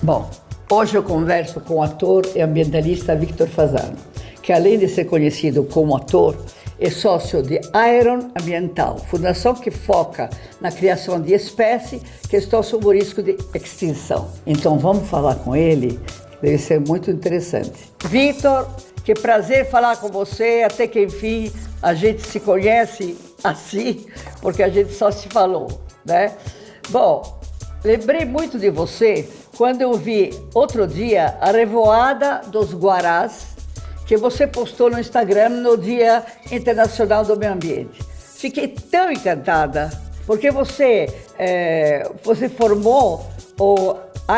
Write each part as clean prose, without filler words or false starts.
Bom, hoje eu converso com o ator e ambientalista Victor Fasano, que além de ser conhecido como ator, é sócio de Iron Ambiental, fundação que foca na criação de espécies que estão sob o risco de extinção. Então vamos falar com ele, deve ser muito interessante. Victor, que prazer falar com você, até que enfim a gente se conhece assim, porque a gente só se falou, né? Bom, lembrei muito de você quando eu vi outro dia a Revoada dos Guarás, que você postou no Instagram no Dia Internacional do Meio Ambiente. Fiquei tão encantada, porque você formou o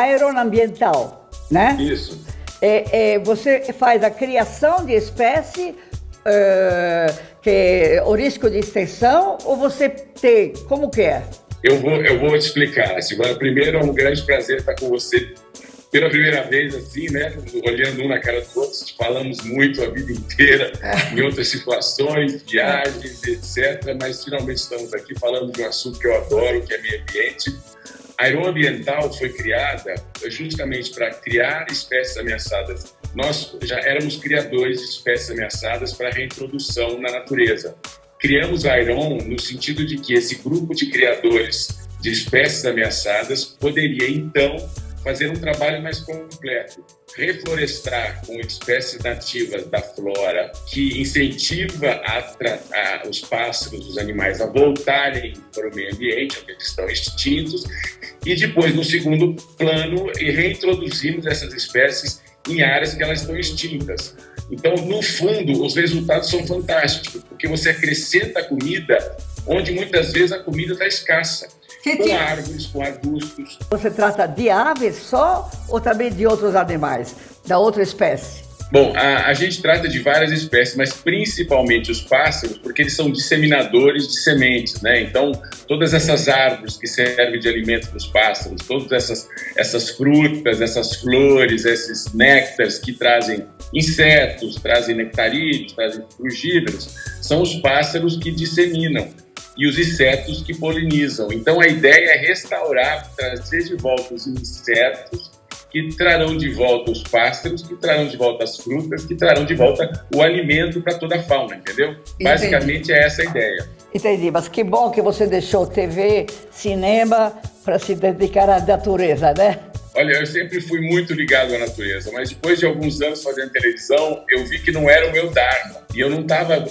Iron Ambiental, né? Isso. Você faz a criação de espécie, que o risco de extinção, ou você tem, como que é? Eu vou te explicar, Silvana. Primeiro, é um grande prazer estar com você pela primeira vez, assim, né? Olhando um na cara do outro, falamos muito a vida inteira, em outras situações, viagens, etc. Mas finalmente estamos aqui falando de um assunto que eu adoro, que é meio ambiente. A Iron Ambiental foi criada justamente para criar espécies ameaçadas. Nós já éramos criadores de espécies ameaçadas para reintrodução na natureza. Criamos a Iron no sentido de que esse grupo de criadores de espécies ameaçadas poderia, então, fazer um trabalho mais completo, reflorestar com espécies nativas da flora, que incentiva os pássaros, os animais a voltarem para o meio ambiente, onde eles estão extintos, e depois, no segundo plano, reintroduzimos essas espécies em áreas que elas estão extintas. Então, no fundo, os resultados são fantásticos, porque você acrescenta comida onde muitas vezes a comida está escassa. Com árvores, com arbustos. Você trata de aves só ou também de outros animais, da outra espécie? Bom, a gente trata de várias espécies, mas principalmente os pássaros, porque eles são disseminadores de sementes, né? Então, todas essas árvores que servem de alimento para os pássaros, todas essas frutas, essas flores, esses néctares que trazem insetos, trazem nectarídeos, trazem frugívoros, são os pássaros que disseminam e os insetos que polinizam. Então, a ideia é restaurar, trazer de volta os insetos, que trarão de volta os pássaros, que trarão de volta as frutas, que trarão de volta o alimento para toda a fauna, entendeu? Entendi. Basicamente é essa a ideia. Entendi, mas que bom que você deixou TV, cinema, para se dedicar à natureza, né? Olha, eu sempre fui muito ligado à natureza, mas depois de alguns anos fazendo televisão, eu vi que não era o meu dharma. E eu não estava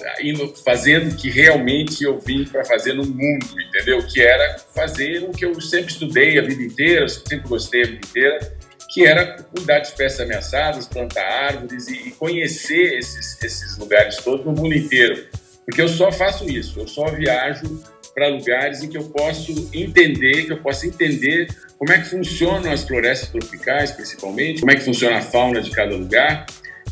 fazendo o que realmente eu vim para fazer no mundo, entendeu? Que era fazer o que eu sempre estudei a vida inteira, eu sempre gostei a vida inteira, que era cuidar de espécies ameaçadas, plantar árvores e conhecer esses lugares todos no mundo inteiro. Porque eu só faço isso, eu só viajo para lugares em que eu posso entender, como é que funcionam as florestas tropicais, principalmente, como é que funciona a fauna de cada lugar.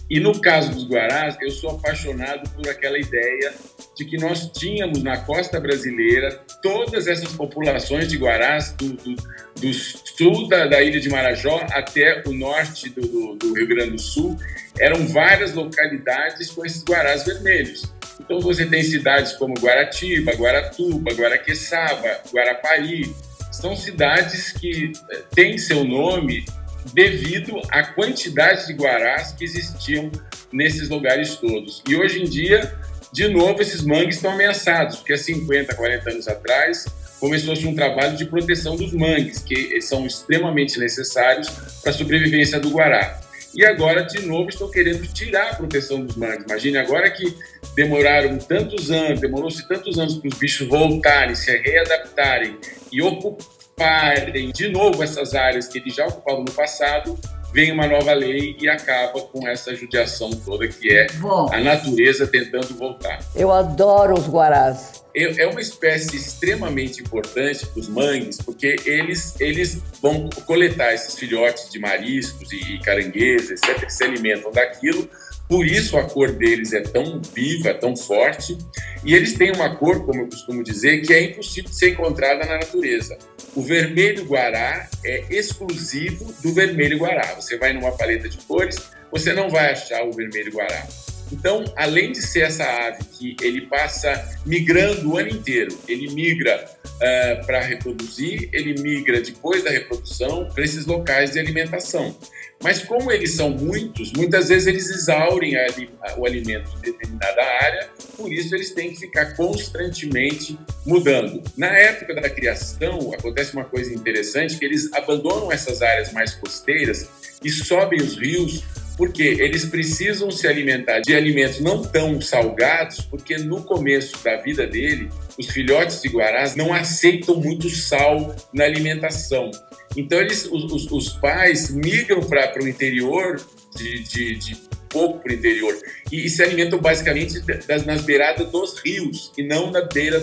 E no caso dos guarás, eu sou apaixonado por aquela ideia de que nós tínhamos na costa brasileira todas essas populações de guarás do sul da ilha de Marajó até o norte do Rio Grande do Sul. Eram várias localidades com esses guarás vermelhos. Então você tem cidades como Guaratiba, Guaratuba, Guaraqueçaba, Guarapari. São cidades que têm seu nome devido à quantidade de guarás que existiam nesses lugares todos. E hoje em dia, de novo, esses mangues estão ameaçados, porque há 50, 40 anos atrás começou-se um trabalho de proteção dos mangues, que são extremamente necessários para a sobrevivência do guará. E agora, de novo, estão querendo tirar a proteção dos mangues. Imagine agora que demorou-se tantos anos para os bichos voltarem, se readaptarem e ocuparem de novo essas áreas que eles já ocupavam no passado, vem uma nova lei e acaba com essa judiação toda que é a natureza tentando voltar. Eu adoro os guarás. É uma espécie extremamente importante para os mangues, porque eles vão coletar esses filhotes de mariscos e caranguejos, etc., que se alimentam daquilo. Por isso a cor deles é tão viva, tão forte. E eles têm uma cor, como eu costumo dizer, que é impossível de ser encontrada na natureza. O vermelho guará é exclusivo do vermelho guará. Você vai numa paleta de cores, você não vai achar o vermelho guará. Então, além de ser essa ave que ele passa migrando o ano inteiro, ele migra para reproduzir, ele migra depois da reprodução para esses locais de alimentação. Mas como eles são muitos, muitas vezes eles exaurem o alimento em determinada área, por isso eles têm que ficar constantemente mudando. Na época da criação, acontece uma coisa interessante, que eles abandonam essas áreas mais costeiras e sobem os rios, porque eles precisam se alimentar de alimentos não tão salgados, porque no começo da vida dele, os filhotes de guarás não aceitam muito sal na alimentação. Então, os pais migram para o interior, de pouco para o interior, e se alimentam basicamente nas beiradas dos rios, e não na beira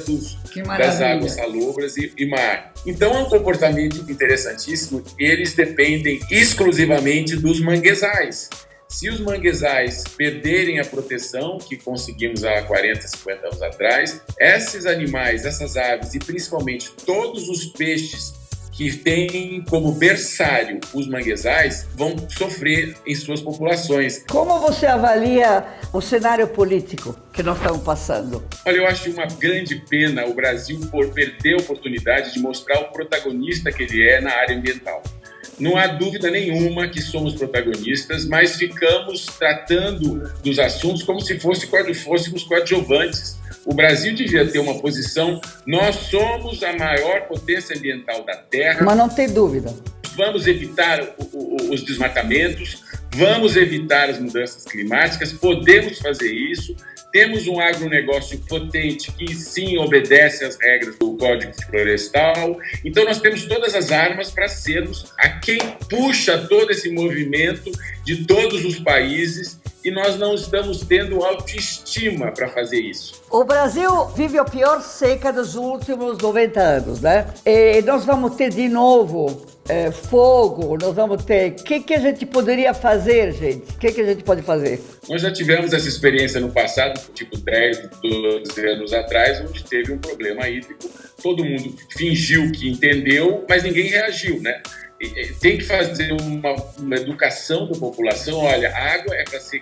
das águas salobras e mar. Então, é um comportamento interessantíssimo. Eles dependem exclusivamente dos manguezais. Se os manguezais perderem a proteção que conseguimos há 40, 50 anos atrás, esses animais, essas aves e principalmente todos os peixes que têm como berçário os manguezais vão sofrer em suas populações. Como você avalia o cenário político que nós estamos passando? Olha, eu acho uma grande pena o Brasil por perder a oportunidade de mostrar o protagonista que ele é na área ambiental. Não há dúvida nenhuma que somos protagonistas, mas ficamos tratando dos assuntos como se fôssemos coadjuvantes. O Brasil devia ter uma posição, nós somos a maior potência ambiental da Terra. Mas não tem dúvida. Vamos evitar os desmatamentos, vamos evitar as mudanças climáticas, podemos fazer isso. Temos um agronegócio potente que, sim, obedece às regras do Código Florestal. Então, nós temos todas as armas para sermos a quem puxa todo esse movimento de todos os países, e nós não estamos tendo autoestima para fazer isso. O Brasil vive a pior seca dos últimos 90 anos, né? E nós vamos ter de novo fogo, nós vamos ter... O que a gente poderia fazer, gente? O que a gente pode fazer? Nós já tivemos essa experiência no passado, tipo 10, 12 anos atrás, onde teve um problema hídrico. Todo mundo fingiu que entendeu, mas ninguém reagiu, né? Tem que fazer uma educação da população. Olha, a água é para ser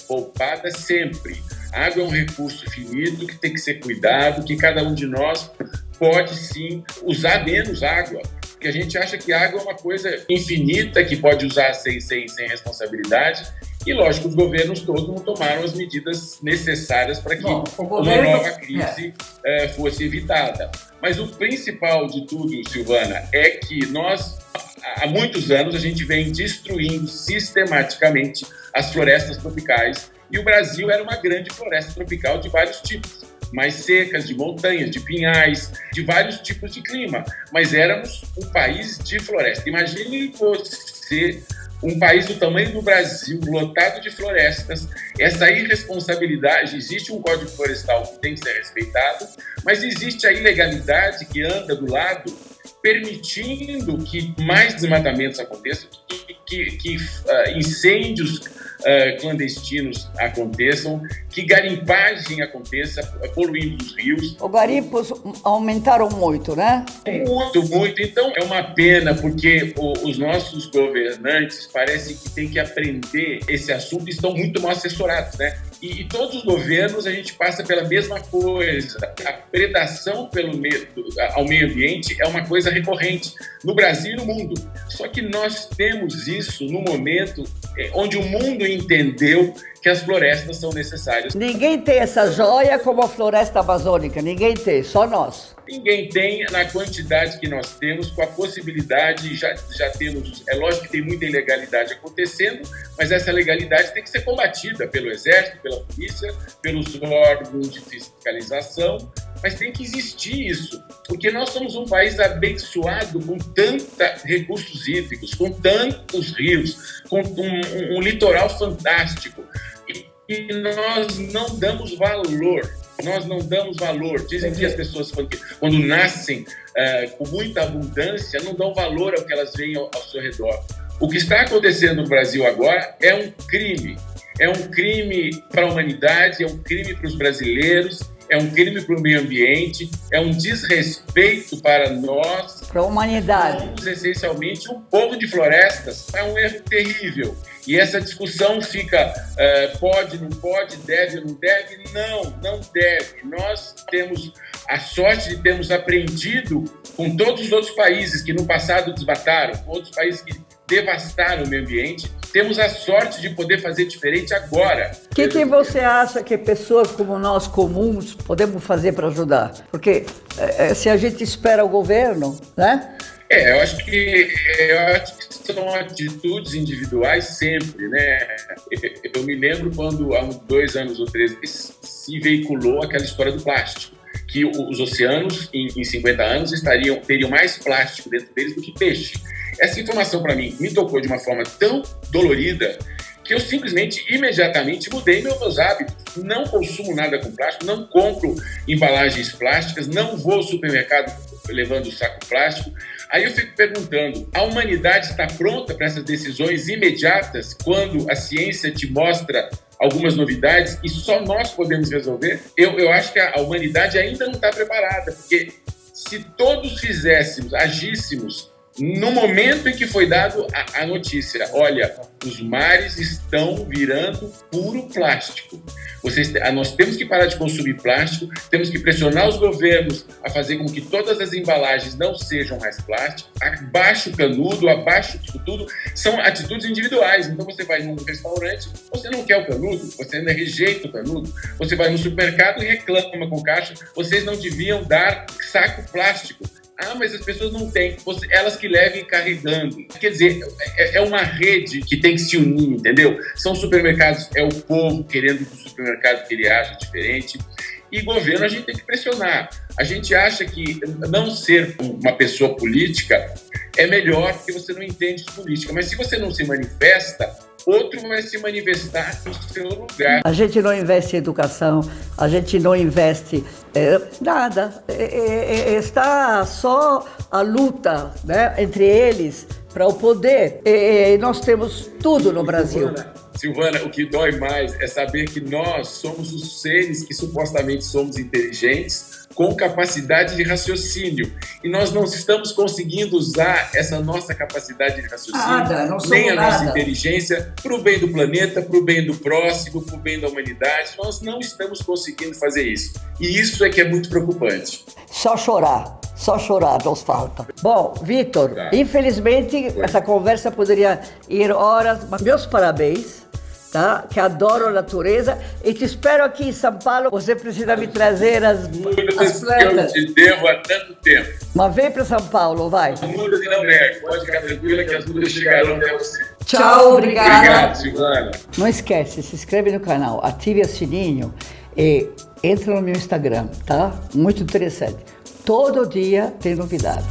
poupada sempre. A água é um recurso finito que tem que ser cuidado, que cada um de nós pode sim usar menos água. Porque a gente acha que a água é uma coisa infinita, que pode usar sem responsabilidade. E, lógico, os governos todos não tomaram as medidas necessárias para que uma nova crise fosse evitada. Mas o principal de tudo, Silvana, é que nós, há muitos anos, a gente vem destruindo sistematicamente as florestas tropicais. E o Brasil era uma grande floresta tropical de vários tipos. Mais secas, de montanhas, de pinhais, de vários tipos de clima. Mas éramos um país de floresta. Imagine você, um país do tamanho do Brasil, lotado de florestas. Essa irresponsabilidade, existe um Código Florestal que tem que ser respeitado, mas existe a ilegalidade que anda do lado, permitindo que mais desmatamentos aconteçam, que incêndios clandestinos aconteçam, que garimpagem aconteça, poluindo os rios. Os garimpos aumentaram muito, né? Muito. Então, é uma pena, porque os nossos governantes parecem que têm que aprender esse assunto e estão muito mal assessorados, né? E todos os governos a gente passa pela mesma coisa. A predação ao meio ambiente é uma coisa recorrente no Brasil e no mundo. Só que nós temos isso no momento onde o mundo entendeu que as florestas são necessárias. Ninguém tem essa joia como a floresta amazônica, ninguém tem, só nós. Ninguém tem na quantidade que nós temos, com a possibilidade, já temos, é lógico que tem muita ilegalidade acontecendo, mas essa legalidade tem que ser combatida pelo Exército, pela polícia, pelos órgãos de fiscalização, mas tem que existir isso, porque nós somos um país abençoado com tantos recursos hídricos, com tantos rios, com um litoral fantástico, e nós não damos valor. Dizem que as pessoas, quando nascem com muita abundância, não dão valor ao que elas veem ao seu redor. O que está acontecendo no Brasil agora é um crime. É um crime para a humanidade, é um crime para os brasileiros, é um crime para o meio ambiente, é um desrespeito para nós, para a humanidade. Somos essencialmente um povo de florestas. É um erro terrível. E essa discussão fica, pode, não pode, deve, não deve. Não deve. Nós temos a sorte de termos aprendido com todos os outros países que no passado desmataram, com outros países que devastaram o meio ambiente. Temos a sorte de poder fazer diferente agora. O que você acha que pessoas como nós, comuns, podemos fazer para ajudar? Porque se a gente espera o governo, né? Eu acho que são atitudes individuais sempre, né? Eu me lembro quando, há uns 2 anos ou 3, se veiculou aquela história do plástico, que os oceanos, em 50 anos, teriam mais plástico dentro deles do que peixe. Essa informação, para mim, me tocou de uma forma tão dolorida que eu simplesmente, imediatamente, mudei meus hábitos. Não consumo nada com plástico, não compro embalagens plásticas, não vou ao supermercado levando saco plástico. Aí eu fico perguntando, a humanidade está pronta para essas decisões imediatas quando a ciência te mostra algumas novidades e só nós podemos resolver? Eu acho que a humanidade ainda não está preparada, porque se todos agíssemos no momento em que foi dado a notícia, olha, os mares estão virando puro plástico. Nós temos que parar de consumir plástico, temos que pressionar os governos a fazer com que todas as embalagens não sejam mais plástico, abaixo o canudo, abaixo disso tudo, são atitudes individuais. Então você vai num restaurante, você não quer o canudo, você rejeita o canudo, você vai no supermercado e reclama com o caixa, vocês não deviam dar saco plástico. Mas as pessoas não têm, elas que levem carregando. Quer dizer, é uma rede que tem que se unir, entendeu? São supermercados, é o povo querendo que o supermercado que ele ache diferente. E governo a gente tem que pressionar. A gente acha que não ser uma pessoa política é melhor porque você não entende de política. Mas se você não se manifesta, outro vai se manifestar no seu lugar. A gente não investe em educação, a gente não investe nada. Está só a luta, né, entre eles para o poder. Nós temos tudo no Brasil. Silvana, o que dói mais é saber que nós somos os seres que supostamente somos inteligentes, com capacidade de raciocínio. E nós não estamos conseguindo usar essa nossa capacidade de raciocínio, nem a nossa inteligência, para o bem do planeta, para o bem do próximo, para o bem da humanidade. Nós não estamos conseguindo fazer isso. E isso é que é muito preocupante. Só chorar nos falta. Bom, Vitor, infelizmente essa conversa poderia ir horas, mas meus parabéns. Tá? Que adoro a natureza e te espero aqui em São Paulo. Você precisa me trazer as plantas. Eu te devo há tanto tempo. Mas vem para São Paulo, vai. Mudas e não nega. Pode ficar tranquila que as mudas chegarão até você. Tchau, obrigada. Obrigado, Silvana. Não esquece, se inscreve no canal, ative o sininho e entra no meu Instagram, tá? Muito interessante. Todo dia tem novidade.